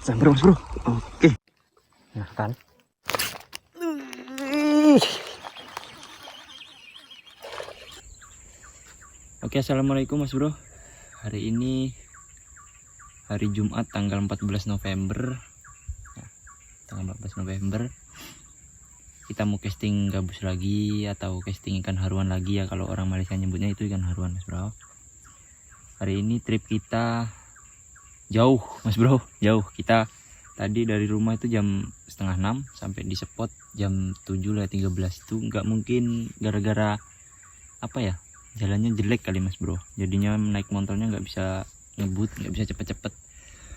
Sampai mas bro. Oke. Nah kan. Oke, assalamualaikum mas bro. Hari ini hari Jumat tanggal 14 November. Tanggal 14 November. Kita mau casting gabus lagi atau casting ikan haruan lagi ya, kalau orang Malaysia nyebutnya itu ikan haruan mas bro. Hari ini trip kita jauh mas bro, jauh. Kita tadi dari rumah itu jam setengah 6 sampai di spot jam 7:13 tuh. Nggak mungkin gara-gara apa ya, jalannya jelek kali mas bro, jadinya naik motornya nggak bisa ngebut, nggak bisa cepet-cepet.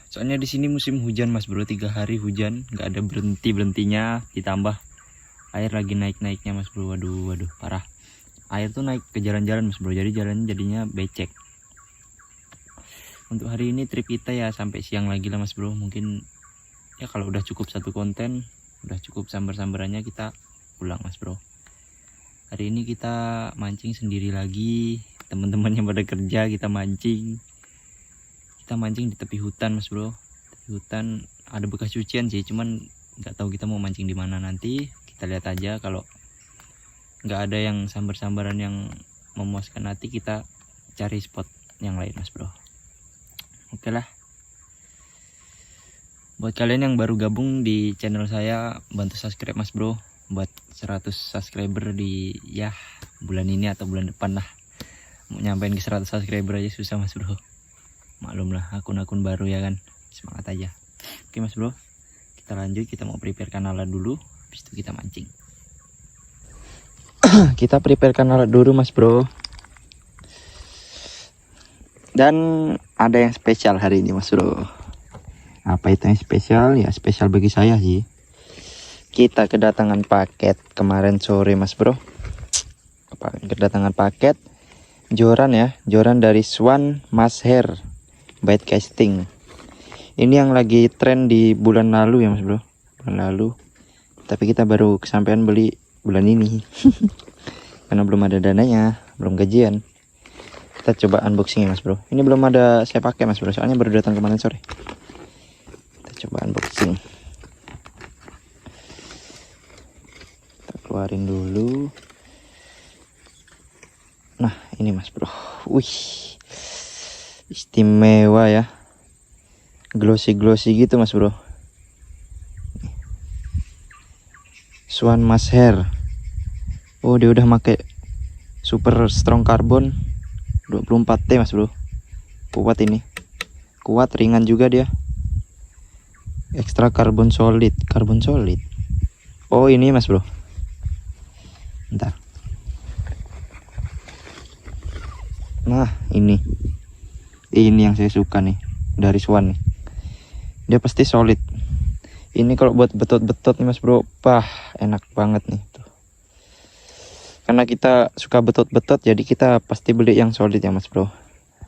Soalnya di sini musim hujan mas bro, 3 hari hujan, nggak ada berhentinya, ditambah air lagi naik-naiknya mas bro. Waduh parah, air tuh naik ke jalan-jalan mas bro, jadi jalannya jadinya becek. Untuk hari ini trip kita ya sampai siang lagi lah mas bro. Mungkin ya kalau udah cukup satu konten, udah cukup sambar-sambarannya, kita pulang mas bro. Hari ini kita mancing sendiri lagi, teman-teman yang pada kerja, kita mancing di tepi hutan mas bro. Tepi hutan ada bekas cucian sih, cuman nggak tahu kita mau mancing di mana. Nanti kita lihat aja, kalau nggak ada yang sambar-sambaran yang memuaskan hati, kita cari spot yang lain mas bro. Oke lah, buat kalian yang baru gabung di channel saya, bantu subscribe mas bro, buat 100 subscriber di ya bulan ini atau bulan depan lah. Mau nyampein ke 100 subscriber aja susah mas bro, maklum lah, akun-akun baru ya kan, semangat aja. Oke mas bro, kita lanjut. Kita mau preparekan alat dulu, habis itu kita mancing. Kita preparekan alat dulu mas bro. Dan ada yang spesial hari ini mas bro. Apa itu yang spesial? Ya spesial bagi saya sih. Kita kedatangan paket kemarin sore mas bro. Kedatangan paket joran ya, joran dari Swan Masher Bait Casting. Ini yang lagi tren di bulan lalu ya mas bro, bulan lalu. Tapi kita baru kesampaian beli bulan ini karena belum ada dananya, belum gajian. Kita coba unboxing ya mas bro. Ini belum ada saya pakai mas bro, soalnya baru datang kemarin sore. Kita coba unboxing. Kita keluarin dulu. Nah ini mas bro, wih istimewa ya, glossy gitu mas bro. Swan Masher. Oh dia udah pakai super strong carbon 24T mas bro. Kuat ini, kuat, ringan juga dia. Extra carbon solid. Oh ini mas bro, bentar. Nah ini yang saya suka nih dari Swan nih, dia pasti solid. Ini kalau buat betot-betot nih mas bro, enak banget nih tuh. Karena kita suka betot-betot, jadi kita pasti beli yang solid ya mas bro,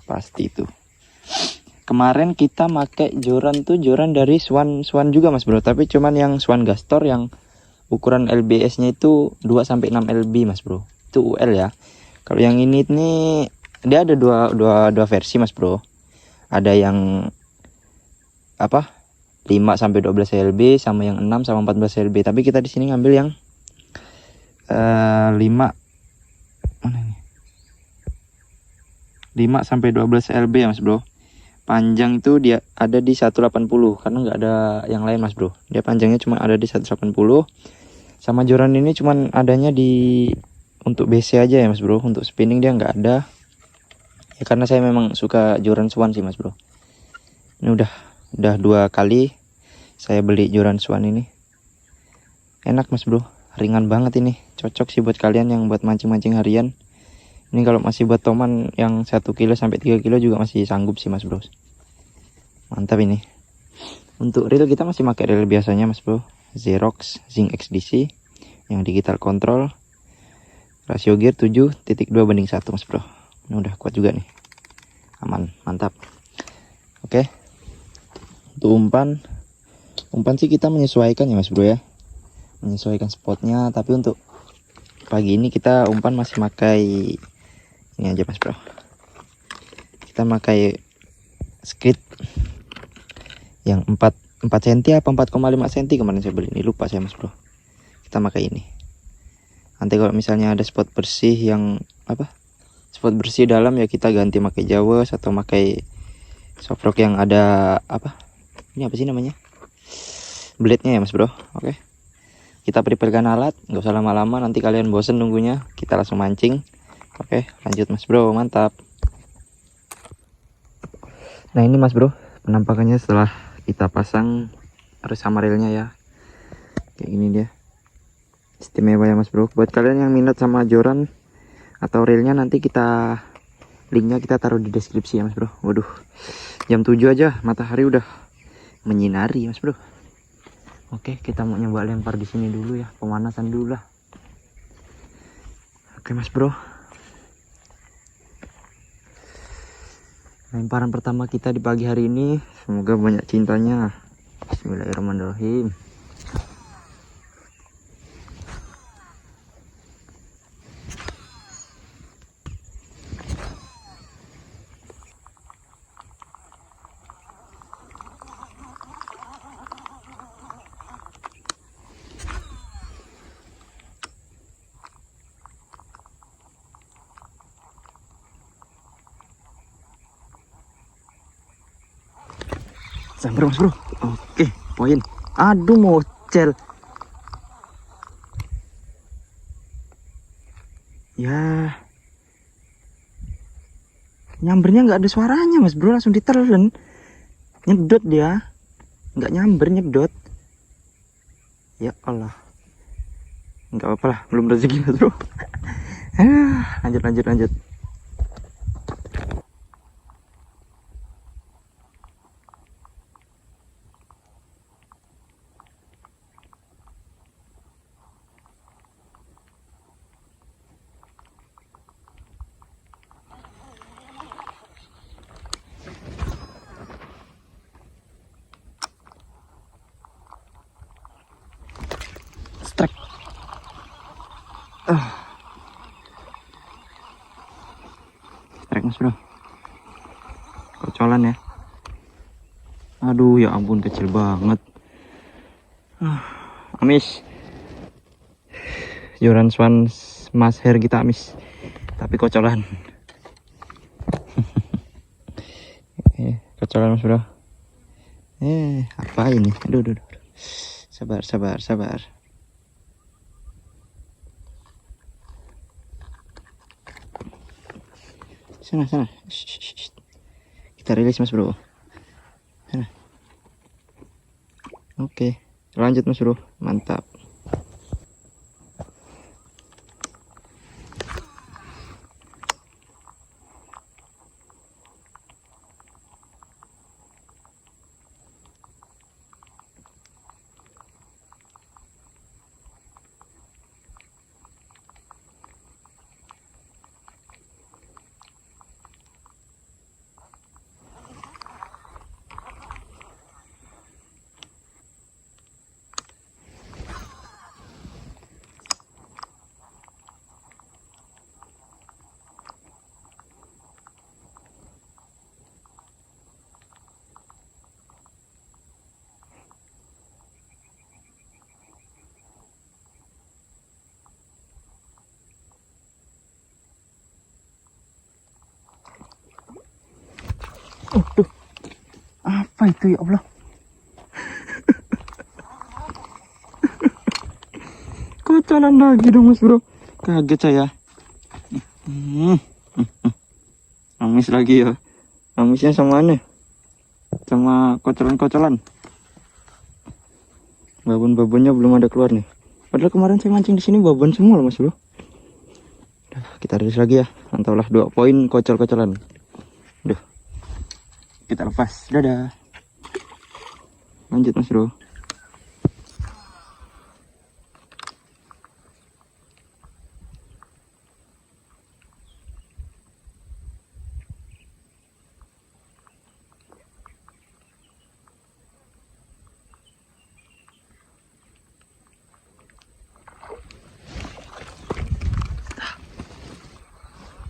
pasti itu. Kemarin kita pakai joran tuh, joran dari Swan juga mas bro, tapi cuman yang Swan Gastor yang ukuran LBS nya itu 2-6 lb mas bro, itu UL ya. Kalau yang ini nih dia ada dua versi mas bro. Ada yang apa 5-12 lb sama yang 6-14 lb, tapi kita di sini ngambil yang 5 mana ini, 5-12 lb ya mas bro. Panjang itu dia ada di 180 karena nggak ada yang lain mas bro. Dia panjangnya cuma ada di 180. Sama joran ini cuman adanya di untuk BC aja ya mas bro. Untuk spinning dia nggak ada ya, karena saya memang suka joran Swan sih mas bro. Ini udah 2 kali saya beli joran Swan ini. Enak mas bro, ringan banget ini, cocok sih buat kalian yang buat mancing-mancing harian. Ini kalau masih buat toman yang 1 kilo sampai 3 kilo juga masih sanggup sih mas bro. Mantap ini. Untuk reel kita masih pakai reel biasanya mas bro, Xerox Zinc XDC yang digital control. Rasio gear 7.2:1 mas bro. Ini udah kuat juga nih, aman, mantap. Oke, untuk umpan sih kita menyesuaikan ya mas bro ya, menyesuaikan spotnya. Tapi untuk pagi ini kita umpan masih pakai ini aja mas bro. Kita pakai skrit yang 4 4 cm apa 4,5 cm kemarin saya beli ini, lupa saya mas bro. Kita pakai ini. Nanti kalau misalnya ada spot bersih yang spot bersih dalam ya kita ganti pakai Jawas atau pakai Sofrock yang ada ini apa sih namanya, blade-nya ya mas bro. Oke, kita preparekan alat, nggak usah lama-lama, nanti kalian bosen nunggunya, kita langsung mancing. Oke, lanjut mas bro, mantap. Nah ini mas bro penampakannya setelah kita pasang resama railnya ya, kayak gini dia, istimewa ya mas bro. Buat kalian yang minat sama joran atau reelnya, nanti linknya kita taruh di deskripsi ya mas bro. Waduh, jam 7 aja matahari udah menyinari mas bro. Oke, kita mau nyoba lempar di sini dulu ya, pemanasan dulu lah. Oke mas bro, lemparan pertama kita di pagi hari ini, semoga banyak cintanya. Bismillahirrahmanirrahim. Sampai mas bro. Oke, poin. Aduh, mocel. Ya, nyambernya nggak ada suaranya mas bro, langsung ditelan. Nyedot dia, nggak nyamber, nyedot. Ya Allah, nggak apa-apa lah, belum rezeki mas bro. Lanjut. Strike. Strike mas bro, kocolan ya. Aduh ya ampun, kecil banget. Amis, joran swan mas hair kita amis, tapi kocolan. Kocolan mas bro. Apa ini? Aduh. Sabar. Sana. Shh. Kita rilis mas bro. Sana. Oke, lanjut mas bro, mantap. Tuh. Apa itu ya Allah? Kocolan lagi dong mas bro. Kaget saya. Amis lagi ya. Amisnya sama aneh. Sama kocolan. Babon-babonnya belum ada keluar nih. Padahal kemarin saya mancing di sini babon semua loh mas bro. Kita rilis lagi ya. Mantaplah, 2 poin kocol-kocolan. Kita lepas, dadah. Lanjut mas bro.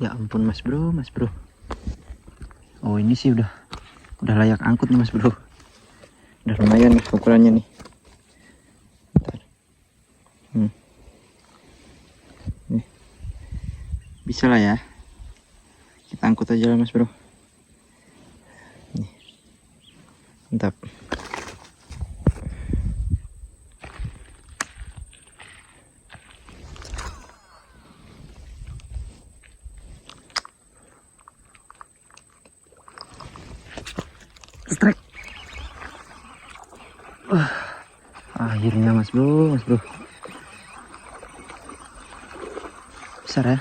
Ya ampun mas bro. Oh ini sih udah layak angkut nih mas bro. Udah lumayan nih ukurannya nih. Bentar. Nih. Bisa lah ya. Kita angkut aja lah mas bro. Nih. Mantap. Strike. Akhirnya mas bro. Besar ya.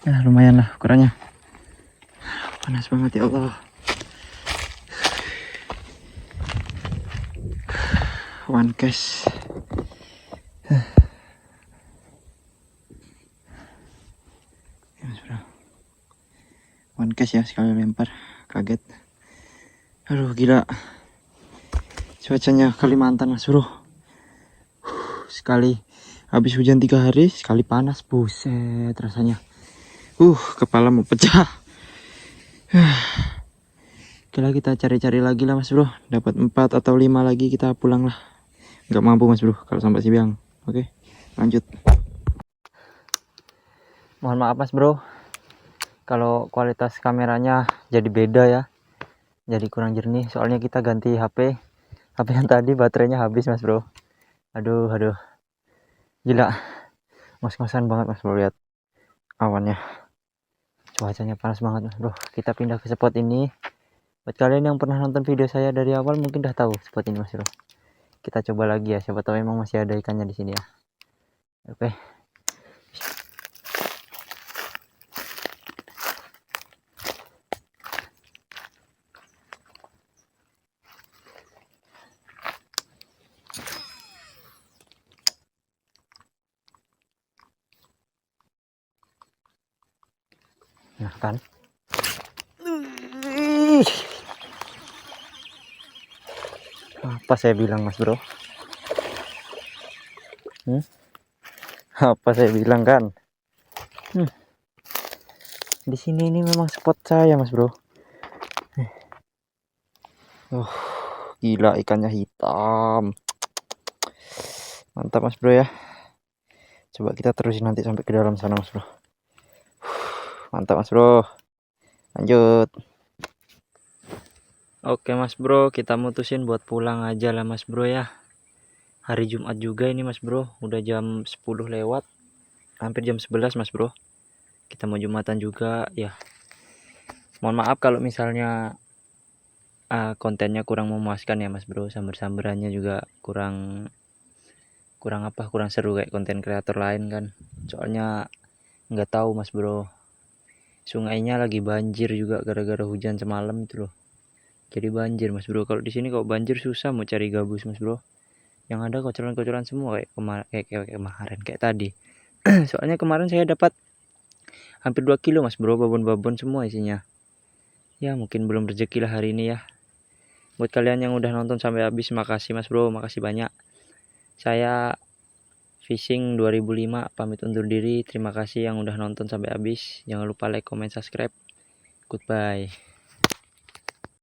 Ya lumayan lah ukurannya. Panas banget ya Allah. One cast. Ya, mas bro. One cast ya, sekali lempar. Kaget. Aduh gila. Cuacanya Kalimantan mas bro. Sekali habis hujan 3 hari, sekali panas. Buset rasanya. Kepala mau pecah. Oke lah, kita cari-cari lagi lah mas bro. Dapat 4 atau 5 lagi kita pulang lah. Nggak mampu mas bro kalau sampai siang. Oke, lanjut. Mohon maaf mas bro, kalau kualitas kameranya jadi beda ya, jadi kurang jernih. Soalnya kita ganti HP yang tadi baterainya habis mas bro. Aduh gila, ngos-ngosan banget mas bro. Lihat awannya, cuacanya panas banget mas bro. Kita pindah ke spot ini. Buat kalian yang pernah nonton video saya dari awal mungkin udah tahu spot ini mas bro. Kita coba lagi ya, siapa tahu emang masih ada ikannya di sini ya. Oke. Nah kan, apa saya bilang mas bro? Apa saya bilang kan? Di sini ini memang spot saya mas bro. Gila, ikannya hitam. Mantap mas bro ya. Coba kita terusin nanti sampai ke dalam sana mas bro. Mantap mas bro. Lanjut. Oke mas bro, kita mutusin buat pulang aja lah mas bro ya. Hari Jumat juga ini mas bro. Udah jam 10 lewat. Hampir jam 11 mas bro. Kita mau Jumatan juga ya. Mohon maaf kalau misalnya kontennya kurang memuaskan ya mas bro. Samber-samberannya juga kurang seru kayak konten kreator lain kan. Soalnya nggak tahu mas bro, sungainya lagi banjir juga gara-gara hujan semalam itu loh. Jadi banjir mas bro. Kalau di sini kok banjir susah mau cari gabus mas bro. Yang ada kocoran-kocoran semua kayak kemarin kayak tadi. Soalnya kemarin saya dapat hampir 2 kilo mas bro, babon-babon semua isinya. Ya mungkin belum rezeki lah hari ini ya. Buat kalian yang udah nonton sampai habis, makasih mas bro, makasih banyak. Saya Fishing 2005 pamit undur diri. Terima kasih yang udah nonton sampai habis. Jangan lupa like, comment, subscribe. Goodbye.